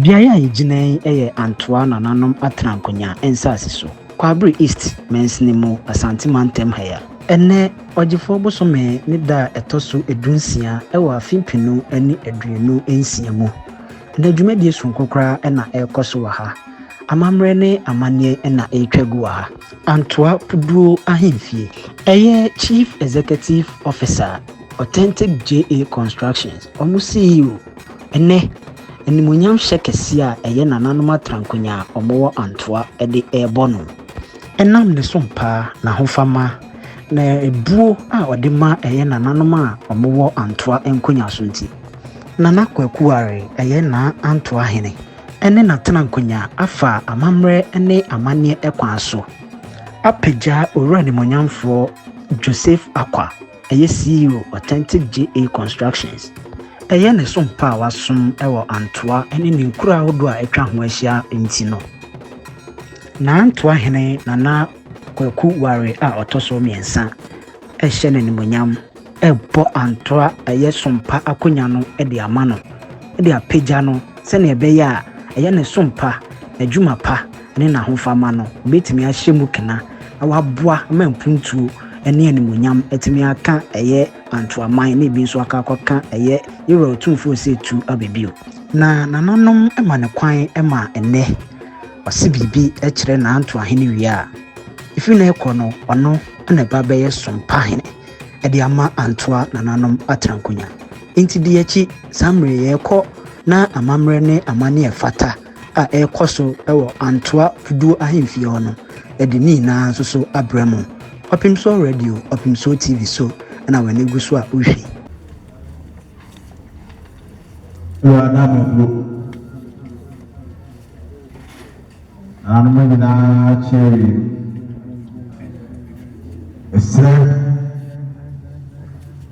Biaya yigine eye Antoa na nanom atrankonya ensase so. Kwabri East mensnimo Asante Mantem haya. Ene ojifo bosome ne da etoso edunsia ewa afimpinu eni eduenu ensia mu. Na dwumadie sunkokra ena ekoso wa ha. Amamre ne amanie ena etwagu wa ha. Antoa puduo ahemfie. Eye Chief Executive Officer Authentic JA Constructions. Omu CEO ene Animunyam shekesia eye nananom atrankonya omowo Antoa ede ebono. Enam ne sompa na hofama na ebuo a odema eye nananom a omowo Antoa enkonya sonti. Nana kwakuare eye na Antoa hene. Ene natrankonya afa amamre ene amanie ekwan so. Apeja owura animunyamfo Joseph Acquah eye CEO Authentic JA Constructions. Eye ne sompa wasum ewo Antoa ene ne nkura hodo a etwa ho ahia enti no. Na Antoa hene nana kwaku ware a otoso miensa ehye ne nimonyam ebo Antoa eye sompa akonya no ede amano ede apeja no se ne ebe a eye ne sompa adwuma pa ne na hofama no betimi ahye mu kena awaboa mampuntuo ene animunyam etimi aka eye Antoa man ne bi nso akakoka eye euro tumfo se tu abebio na nananom ema ne kwan ema ene wase bibi ekire na Antoa hene wi a ifi na ekono ono na baba ye Sompahene ede ama Antoa nananom atrankonya enti de yachi samre ye ko na amamre ne amane efata a ekoso ewo Antoa puduo ahemfie hono ede ni na so so abramo Opemsuo radio Opemsuo TV so na wani guso a uhwi na mbu anuma na cheri esre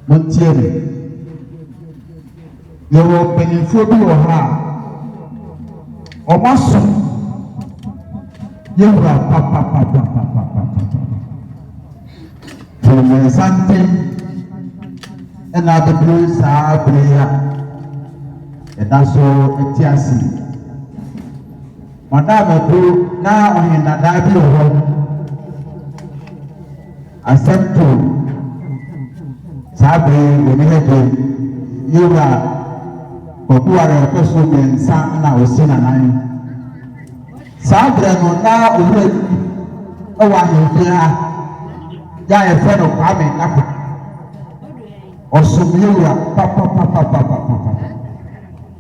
montiere yewo penifo bi wo ha omaso yewra papa to something another blue sa prayer edaso etiasi madame bu na ohina da bi ho accepto sabe onihede yura kokuare koso mensa na osina nan sabre no na owura owa hefia ya efeno kwame nakwa osumyura papa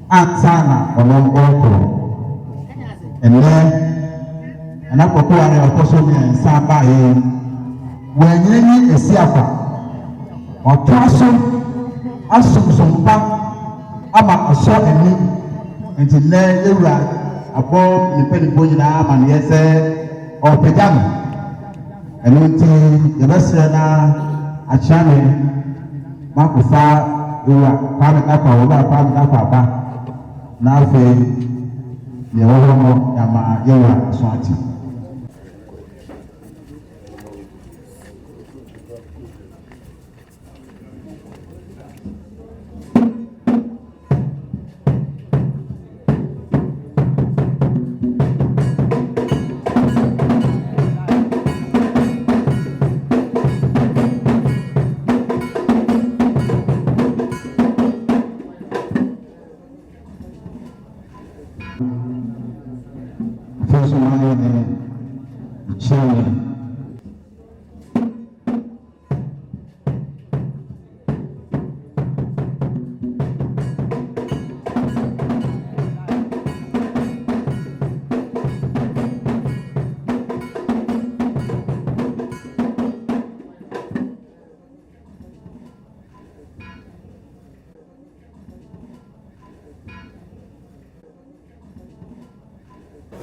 ansana olongoto ena kokuare koso mensa ba ye wenyenyi esiafa otaso asumsumpa ama aso eni enti ne yura abo nipeni bonyina ama ne yese opejam eno nti yebesre na achane makufa yura pame nakwa oba pame nakwa ba na afi ye womo yama yura swati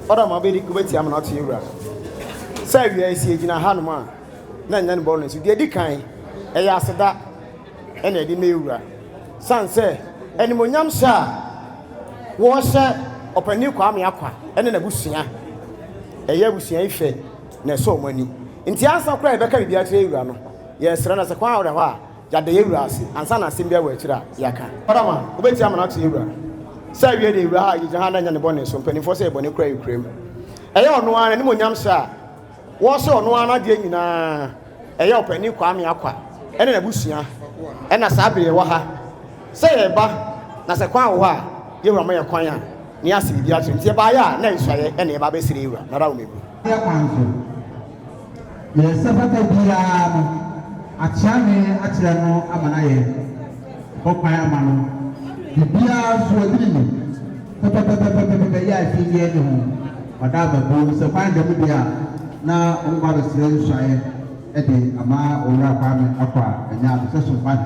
Ora mabedi kubeti am not yura. Say we esi egina hanuma na nyan bonus de di kan eya aseda ena di mewura. San say enimonyam sha wo hye opani kwame akwa ene na busua. Eya busua ife na so mani. Nti ansa kra e beka bibia kire yura no. Yesra na se kwa awre ho a ya de yura ase ansa na sim bia wa kira yaka. Ora ma kubeti am not yura. say we dey wura you jahana nya ne bone so mpanimfo say bone kura yukrem eye ono ana ne monyam sha wo se ono ana de nyina eye opani kwame akwa ene na busua ena sabere wo ha say e ba na se kwan wo ha ye wura ma kwan a ni asiri bi atwe ntie ba ya na nsuaye ene e ba be sire wura na rawo mebu ya kwanso ye sabata bira no achane achira no amana ye kokwan amano bibia so adini pepepepepepe ya fi ye ne ho madaba bo se kwan da bibia na ngba do sire nsuaye e de ama owura kwame akwa enya so so fat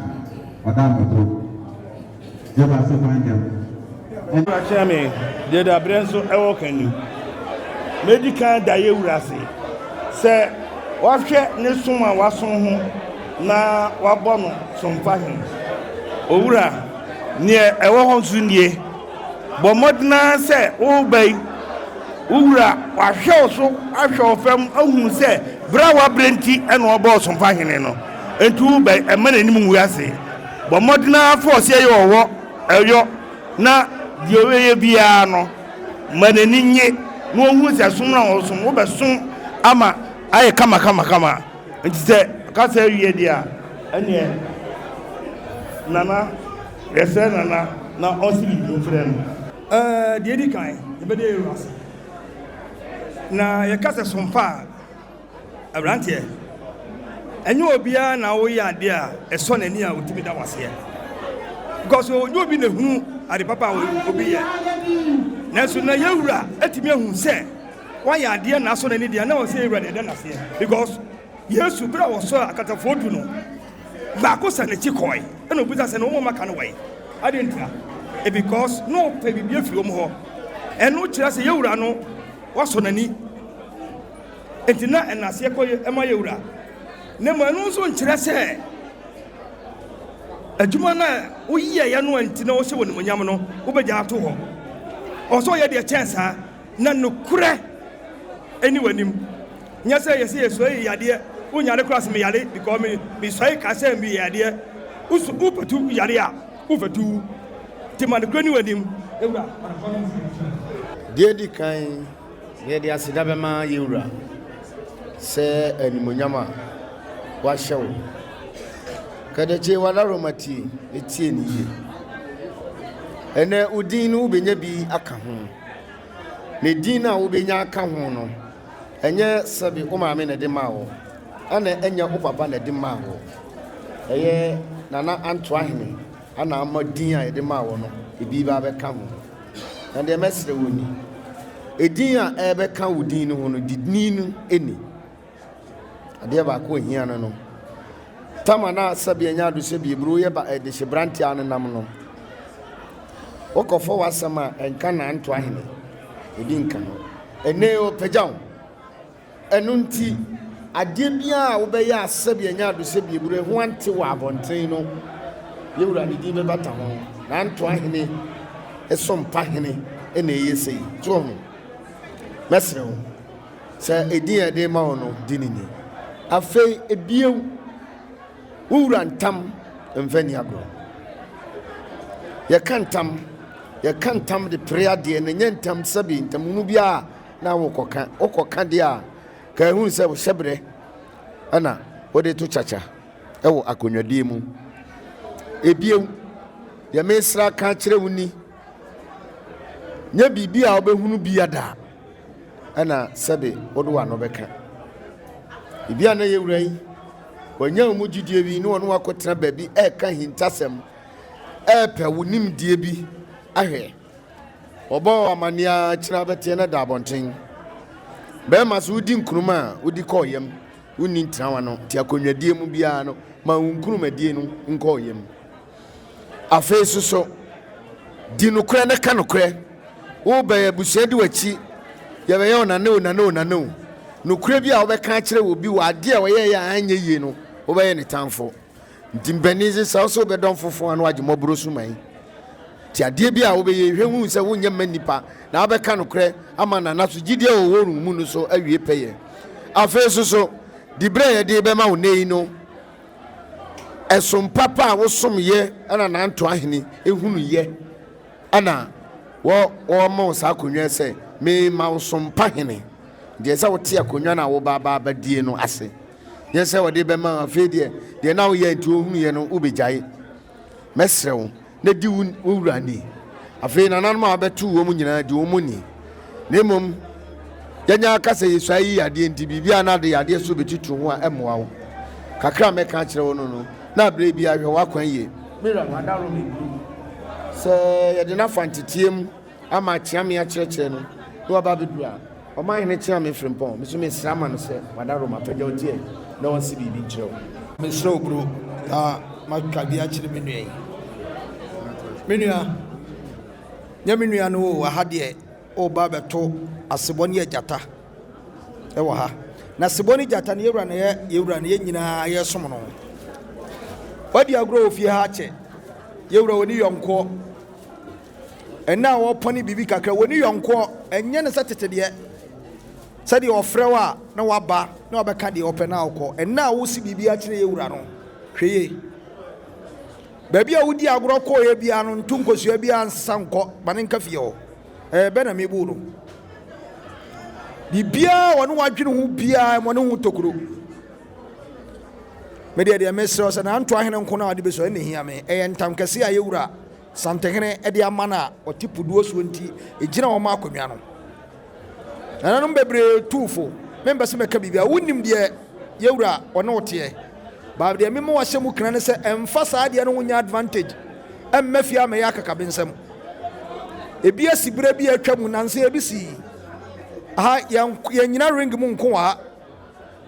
madaba bo ye ba se kwan da Ena chame de da brenso ewo kanu medical da ye wurase se wahwe ne suma wason ho na wabɔ no Sompahene owura ne ewo ho nsu nie bɔ modna se wo bai owura wahwe so ahwe ofam ahunu se bra wa brenti ena obɔ Sompahene no entu wo bai emana nim wurase bɔ modna force ye owo eyo na dioweye bia no manani nye no hu se som na wo som wo be som ama aye kama nti se ka se wie dia ene nana yese nana na osiri do frɛ no die di kan e be de ras na ye ka se sompa abrante enye obia na wo ya de a eso nani a otimi da wase because onye obi na hunu ade papa obi ye na so na yewura atimi ehun se wa ya de na so nani de na wo se yewura de na se because Yesu bra wo so akatafo du no ba ko sa na chikoi e no buza se no mo maka no wai ade ntia e because no pe bibia fi wo mo ho e no kira se yewura no wo so nani entina enase ko e ma yewura ne mo no so nkira se adwuma na wo yiye ya no entina wo se wo nemonyam no wo begya ato ho o so ye de chance na no kure eni wanim nya se ye se yeso ye yade unyare class me yare because me so ka se me yade usu upatu yare a ufatu timane krani wanim ewura de di kan ye de asida be ma yewura se animonyama wa hyew kada che wala romati etie ni ye ene udin no benya bi aka ho ne din na wo benya aka ho no enye sabi o maame na de ma wo ana enya o papa na de ma wo eye nana Antoa hene ana amadin a de ma wo no ebi ba be ka ho na de mesre woni edin a ebe ka wodin no ho no didni no eni ade ba ko hia no tamana sabi enya do sabi bro ye ba de hyebrante an nam no okofo wasama enka na Antoa hene ebi nka no ene o pejaw enunti ade bia wo be ya sabi enya do sabi bro ho ante wa abonten no yewura ni di be bata ho na Antoa hene Sompahene ene yesei to ho mesre ho se edin ade ma ho no dinini afei ebiew wura ntam mfani agro ye kantam de prayer de ne nyentam sabi ntam nu bia na wo koka de a ka hu se wo hyebre ana wo de to chacha ewo akonwadie mu ebiew ye mesra ka kire wuni nya bibia obehunu bia da ana sabi wo do wa no beka bibia na yewura yi wanya omujidie bi no no akotena baabi ka hintasem pe wonim die bi ahwe obo amania kira bete na da bonten be ma so udi nkruma udi koyem woni ntrawa no ti akonwadie mu bia no ma nkruma no nkoyem afi so di no kure ne ka no kure wo be abusuadi wachi ye be ye na no kure bia wo be ka kire wo bi wa de a wo ye ya anye yie no wo be ye ne tamfo ntimbanize sa so be don fofo anu agimobro suman ti ade bia wo be ye hwehu se wo nyam nipa na wo be ka no kure ama na na so gide wo woru mu no so awie peye afi so di bre ye de be ma wo nei no esom papa wo som ye ana na Antoa hene ehunu ye ana wo mo sa konwa se me ma Sompahene de se wo te akonwa na wo ba die no ase ye se wo de be ma afi de na wo ye nti ohunu ye no ubegyae mesrew na di wo wurani afi na nan ma betu wo mu nyina di wo mu ni nemom yanya akasa yesu ayi ade nti bibia na de ade so betitu ho a emoa wo kakra me ka kire wo no na bre bia hwe wakwan ye mira wadaro me se ye de na fantitiem ama chiame ya kire no no ba bedua o ma hene chiame frimpon me so me srama no se wadaro ma pede odie na won si bibi kire wo me sro bro ma ka bia kire me nua yi me nua nya me nua no wa ha de o ba beto aseboni agata e wa ha na aseboni agata ne yewura ne nyina ye som no wadi agro ofie ha che yewura woni yonko ena wo poni bibi kakra woni yonko enye ne satete de sade ofrewa na waba na wabeka de open na akọ ena wo si bibi a kire yewura no hweye baby a wodi agro ko ye bia no ntunkosu bia nsanko bane nka fie ho be na mebu no bibia wonu wadwene ho bia wonu ho tokuro me de mesro se na Antoa hene nko na wade beso ene hia me entam kase a yewura Sompahene e de amana otipuduo so nti egina wo ma akonwa no nananum bebre tufo member se meka bibia wonim de yewura one wote ba de memo wa hyemu kran se emfa saa de no wonya advantage emmafia me yakaka bensem ebi asibire bi atwa mu nanse ebisi aha ya nyina ring mu nko wa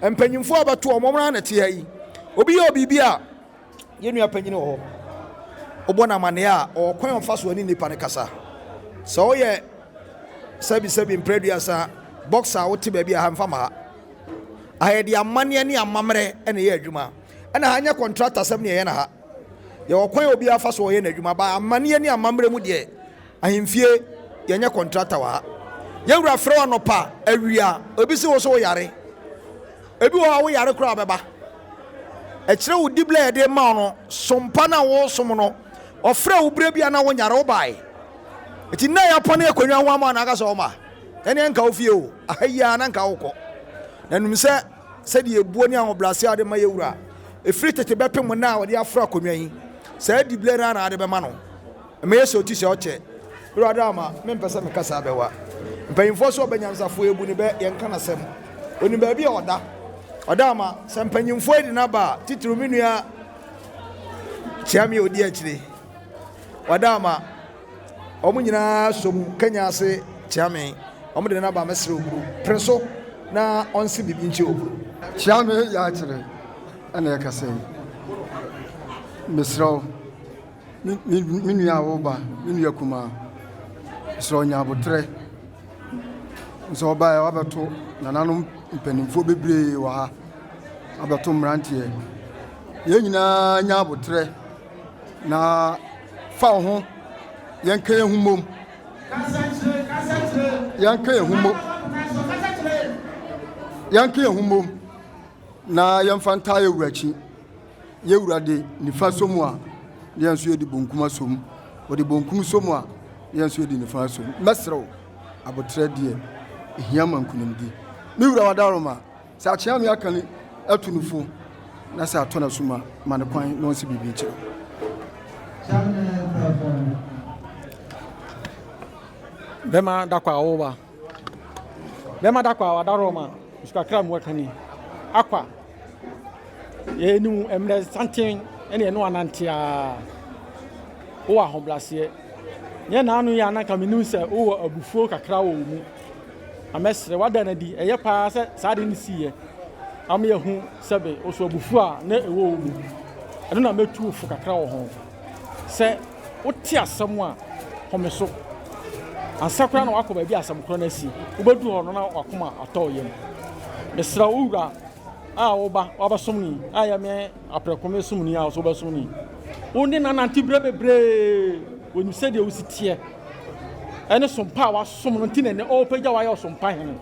empanyimfo abato omomra na te yi obi ye obi bia yenu apanyine ho obona mane a okwan ofaso ani nipa ne kasa so ye sabi impreduasa boxer wote ba bia ha mfa ma aha de amane ne amamre ene ye adwuma ena hanya contractor sam ne ye na ha ye okwan obi afaso ye na adwuma ba amane ne amamre mu de ahimfie yenya contractor wa yewura frewa no pa awia obi se wo so yare ebi wo yare kura beba e kire wo dible de ma no sompa na wo som no ofre wo bre bia na wo nyare wo bai eti na ya pone akonwa ho ama na aka so ma ene nka wo fie o ahia na nka wo ko na num se de ebuo ni ahoblase ade ma yewura efri tete bepem na wo de afra akonwa yi se dible na ade be ma no me yeso ti se oche bro adama me mpesa me kasa bewa mpanyimfo so obanyansafo ebu ni be yenka na sem oni ba bi oda adama se mpanyimfo edi na ba titru minua chiami odi akire adama omunyina som kanya ase chiami omude na ba mesre oguru preso na onsi bibi nchi oguru chiami ya akire ana yakase mesro minua wo ba minua kuma so nyabotre so ba ya abeto nananum mpanimfo bebre wa ha abeto mrantie ye nyina nyabotre na fa ho yenka ehumom yanka ehumom na yemfanta yewurachi yewurade nifa somu a yenso yedi bonkuma som odi bonkum somu a yenso yedi nifa som mesrew abotre die hiama nkunimdi mi wura wadaroma sa chiam yakani atunufo na sa atona suma mane kwan no nsi bibi kire bema dakwa oba bema dakwa wadaroma uskakra mwakani Acquah ye nu emre santin ene no anantia wo ahoblase ye na anu ya na kaminu se wo abufuo kakra wo mu amesre wada na di eye pa se saade ni siye am ye hu sebe oso abufuo a na ewo mu eno na metu fu kakra wo ho se woti asem a homeso ansakra na wakọ ba bi asem kro na si ubedu ho no na wakoma atoyem mesra ura oba somni aya me aprekome somni a so ba somni woni na nanti bebre woni se de wositie ene sompa wa som no ntine ne o pagya wa ya Sompahene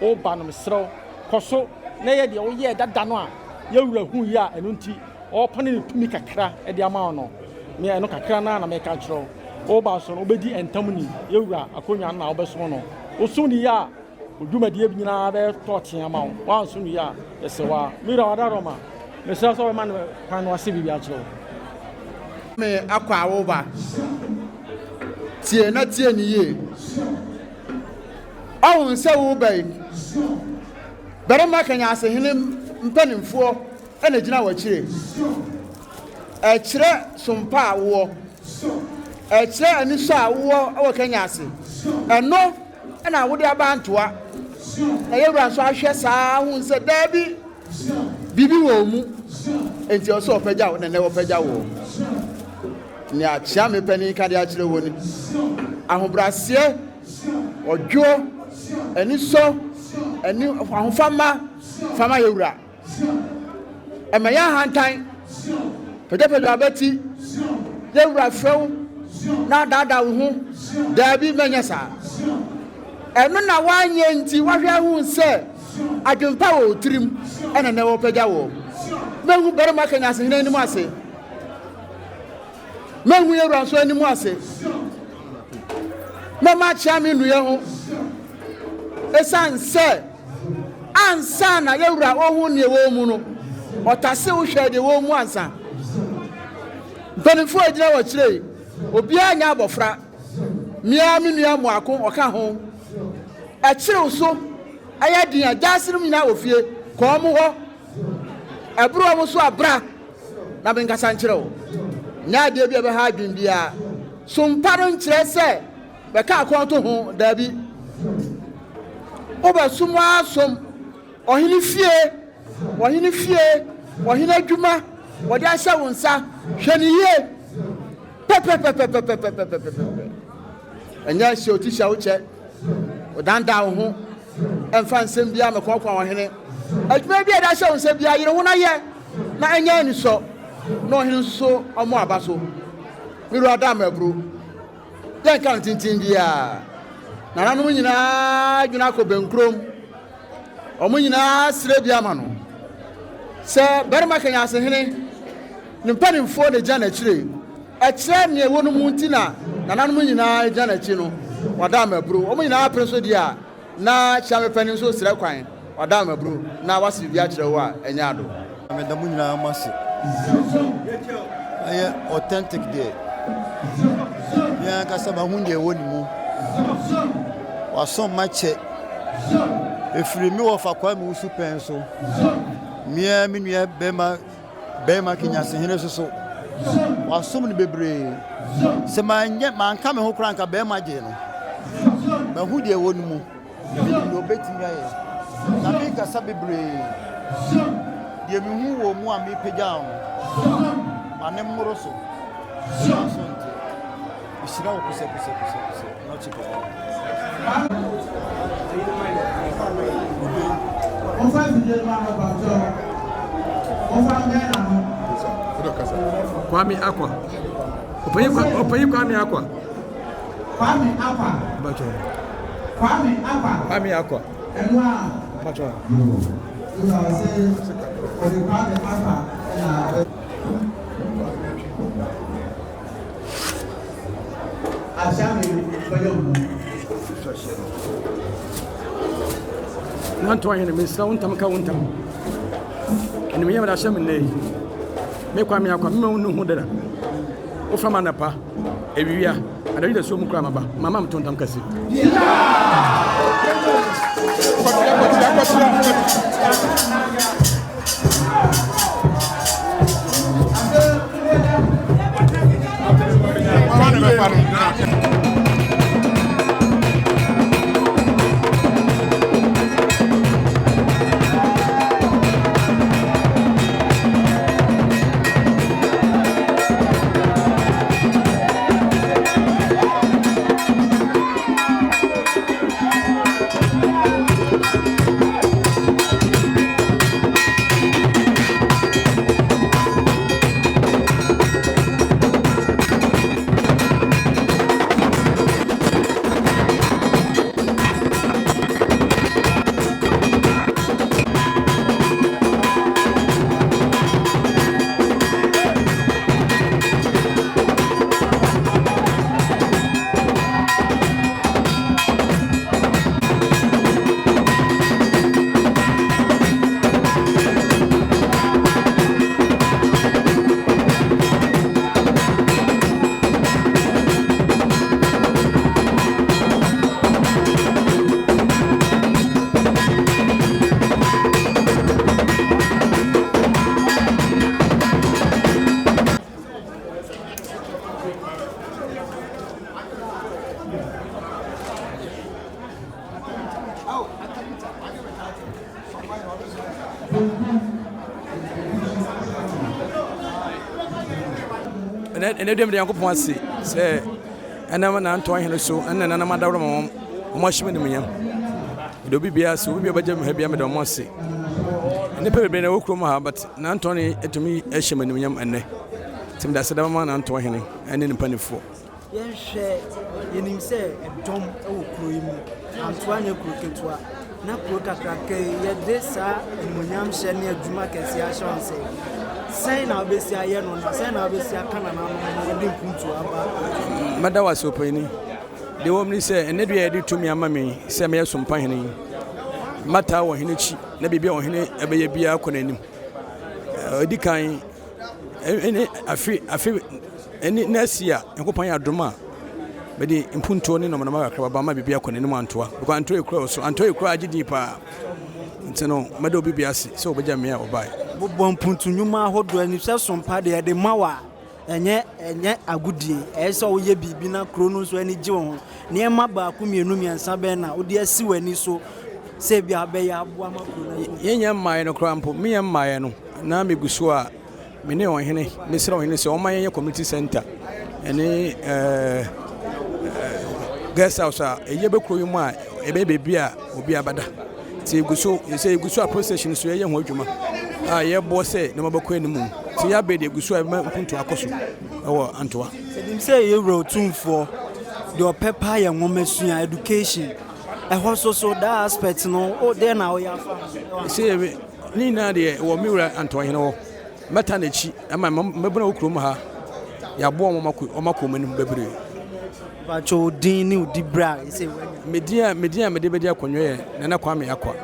o ba no mesra koso na ye de wo ye dada no a ye wura hu ya eno nti o pone ne tumi kakra e de ama no me eno kakra na me ka kiro oba so no obedi entam ni yewura akonya na obeso no osu ni ya odwumadie binyina be tote ama wo wanso ni ya yesewa mira wadaroma mesra so man kwan no ase bibia kire me Acquah awoba tie na tie ni ye awon se wo bai barama kanya ase hene mpanimfo ena gina wa kire e kire sompa awo e kire ani so awo awo kanya ase eno ena wo de aba Antoa na yewura so ahwe saa hu se dabi bibi wo mu enti o so opagya wo na wo opagya wo ni achia me pani ka de akire wo ni ahobrasie odwo ani so ani ahofama fama yewura emaya hantan pede abati yewura few na dada wo hu dabi menya saa eno na wanye nti wahwe hu se adwempa wo tirim ena na wo pagya wo mengu barama kanya se hina ni mu ase mengu yewura so ani mu ase mama chia me nuye ho esan se ansa na yewura ohu ne wo mu no otase wo hwe de wo mu ansa benefo agina wa kire obi anya abofra mia me nua mu akon oka ho a kire so aya din ajasirim nyina ofie ko mu ho abro mu so abra na benkasa nkire wo nya de bia be ha adwin bia somparo nkire se be ka akon to ho dabi oba sumu asom ohini fie ohini adwuma wode ahya wonsa hwani ye pepepepepepepepepepe anya hye otisha wo che odanda wo ho emfa nsem bia me kokwa wo hene adwuma bia da hya wonsa bia yire ho na ye na anya ni so na ohini so omo abaso miru adam abru yan kan tintin bia na nanu nyina adwuna ko benkrom omo nyina sire bia ma no se barima kanya ase hene ne mpanimfo de gya na kire a kire ne wonu mu ntina na nanu nyina gya na chi no wada mabru omo nyina preso dia na chame panim so sire kwan wada mabru na wasi bia kire wo a enya ado me da mu nyina amase aye authentic day ya ka saba hunde woni mu waso mache efiri mi wo fa kwa mi usu pen so mia mi nua bema kinya se hene so waso ni bebre se manye manka me ho kran ka bema je no ba hunde woni mu no betimi aye na mi ka sa bebre die mi hu wo mu a mi pegya ho ane mmoro so nti isira wo kuse no chiko Kwame Acquah Opeye Kwame Acquah bacho Kwame Acquah bacho Antoa hene mesra wontam ka wontam ene me yamada hyem ne me Kwame Acquah me wonu hu dada o fama na pa ewiwia adawi da so mu kra maba mama mtontam kasi ɛnɛ dem de Yankopɔn ase sɛ ɛnam na Antoa hene so ɛnna nanam adawro ma mo ahyem ne munyam de obi bia so obi bia me ha bia me de mo ase ne pe bebre na wo krom ha but na Antoa ne etumi ahyem ne munyam ɛnɛ tim da sedama ma na Antoa hene ɛne ne panifo yɛhwɛ yɛnim sɛ ɛdɔm ɛwɔ kuro yi mu Antoa ne kuro ketewa na kuro kakraka yɛde saa munyam hyɛ ne adwuma kɛse ahyɛ on sɛ sɛn na obesi ayɛ no na sɛn na obesi aka na no yɛde mpuntu aba mada wa Sompahene de wo mni sɛ ɛne dua yɛde tumi ama me sɛ meyɛ Sompahene mata wɔ hene chi na bibia wɔ hene ɛbɛyɛ bia akɔ n'anim edi kan ɛne afi ɛne nasia Yankopɔn yɛ adom a bɛde mpuntuo ne nomnama kakra baba ma bibia akɔ n'anim Antoa because Antoa ekura so Antoa ekura agidi pa nti no mada obi bia se sɛ obɛgya me a obae bobɔ mpuntu nnwuma ahodoɔ ani sɛ sompa de yɛde ma wa ɛnyɛ agudie ɛyɛ sɛ woyɛ biribi na kuro no nso ani gye wo ho nneɛma baako mmienu mmiɛnsa bɛn na wode asi w'ani so sɛ bia bɛyɛ aboa ma kuro no yɛnyɛ mmaeɛ no koraa mpo meyɛ mmaeɛ no na megu so a mene ɔhene mesrɛ ɔhene sɛ ɔma yɛnyɛ community center ɛne guest house a ɛyɛ bɛkuro yi mu a ɛbɛyɛ baabi a obi abada nti ɛgu so a procession so yɛyɛ ho adwuma a yɛbɔ sɛ na mabɛkɔ anim nti yɛabɛ de ɛgu so a ɛma mpuntu akɔ so ɛwɔ Antoa sɛdim sɛ yɛwura otumfoɔ deɛ ɔpɛ paa yɛ nwoma sua education ɛhɔ so that aspect no dɛn na woyɛ afa sɛ ne nyinaa deɛ wɔ mewura Antoa hene hɔ mɛta n'akyi ama mɛbuna wo kurom ha yɛaboa ɔmakɔ m'anim bebree bacho din ne odi bra sɛ medin a mede bɛdi akɔnnwa yɛ Nana Kwame Acquah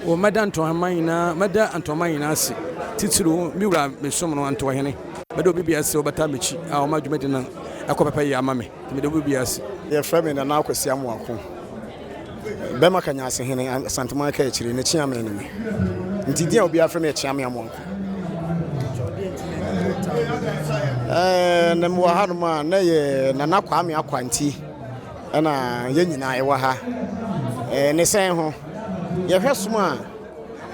o mada Antoa man nyinaa ase titiri mewura mesom no Antoa hene mede obi bia ase wobɛta m'akyi a ɔma adwumadi no akɔ pɛpɛ yɛ ama me mede obi bia ase yɛfrɛ me Nana Akwasi Amoako bɛma kanya ase hene Asantema ka akyiri ne kyea me no me nti dia obi afrɛ me akyea me Amoako na mo ha no ma na yɛ Nana Kwame Acquah nti ɛna yɛ nyinaa ɛwɔ ha ne sɛn ho yɛhwɛ som a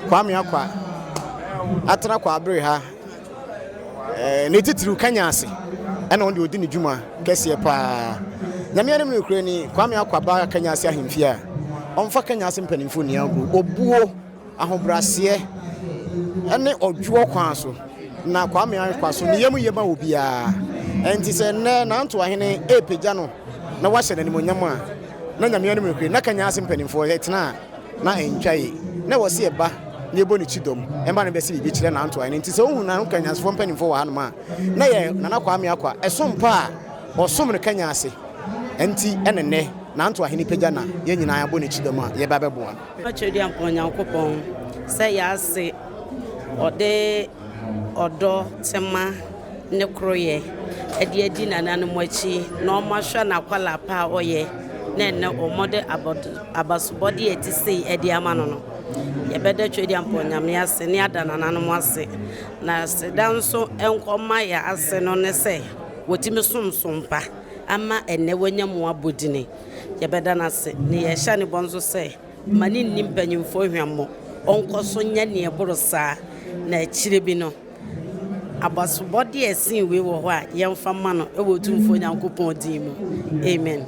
Kwame Acquah atena kɔ abere ha ne titiri kanya ase ɛna on de odi ne dwuma kɛseɛ paa nyame anem no kure ni Kwame Acquah ba kanya ase ahemfi a ɔmfa kanya ase mpanimfo ni agu obuo ahobraseɛ ɛne ɔdwo kwan so na Kwame Acquah so ne yemu yema obia enti sɛ na Antoa hene epagya no na wahyɛ n'animonyam a na nyame anem no kure na kanya ase mpanimfo yɛtena na entwaye na wɔse eba na ebo ne chidom emba na bɛsi bibi kyerɛ na Antoa hene enti sɛ ohun na kanya ase mpanimfo wɔ hanom a na yɛ Nana Kwame Acquah ɛsompa a ɔsom ne kanya ase enti ɛnene na Antoa hene pagya na yɛ nyinaa abo ne chidom a yɛba bɛboa ɔkyerɛ ampɔ Nyankopɔn sɛ yɛase ɔde ɔdɔ tema ne kroyɛ ɛde adi nananom akyi na ɔmahwɛ na kwala pa ɔyɛ na ɛnɛ ɔmɔde abasobɔde ɛti sei ɛde ama no yɛbɛda twɛdi ampɔ Nyame ase ne ada nananom ase na seda nso ɛnkɔma yɛ ase no ne sɛ wɔtumi somsompa ama ɛnɛ wanya mu abɔdine yɛbɛda no ase ne yɛhyɛ ne bɔ nso sɛ ma ne nni mpanyimfoɔ hwammɔ ɔnkɔ so nyɛ ne ɛboro saa na akyire bi no abasobɔde ɛsen wei wɔ hɔ a yɛmfa ma no ɛwɔ tumfoɔ Nyankopɔn din mu amen